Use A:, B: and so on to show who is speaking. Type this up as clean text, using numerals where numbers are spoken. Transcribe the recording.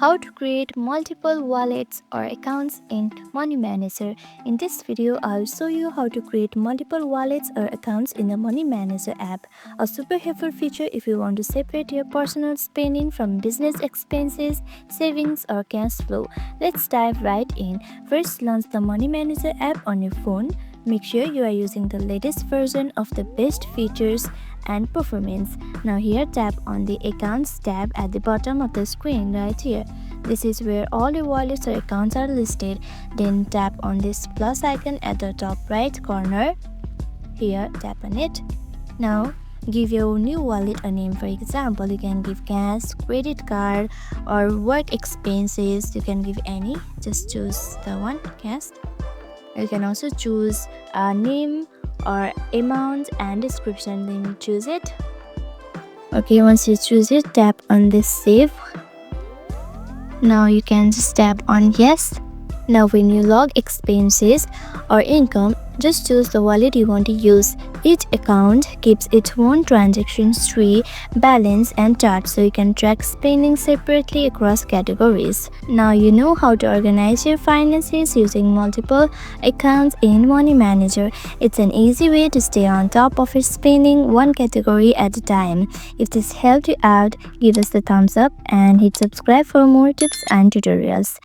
A: How to create multiple wallets or accounts in Money Manager. In this video, I'll show you how to create multiple wallets or accounts in the Money Manager app. A super helpful feature if you want to separate your personal spending from business expenses, savings or cash flow. Let's dive right in. First, launch the Money Manager app on your phone. Make sure you are using the latest version of the best features and performance. Now here, tap on the Accounts tab at the bottom of the screen right here. This is where all your wallets or accounts are listed. Then tap on this plus icon at the top right corner. Here, tap on it. Now give your new wallet a name. For example, you can give cash, credit card or work expenses. You can give any. Just choose the one, cash. You can also choose a name or amount and description. Then choose it. Okay, once you choose it, tap on this save. Now you can just tap on yes. Now when you log expenses or income, just choose the wallet you want to use. Each account keeps its own transaction history, balance and chart, so you can track spending separately across categories. Now you know how to organize your finances using multiple accounts in Money Manager. It's an easy way to stay on top of your spending one category at a time. If this helped you out, give us the thumbs up and hit subscribe for more tips and tutorials.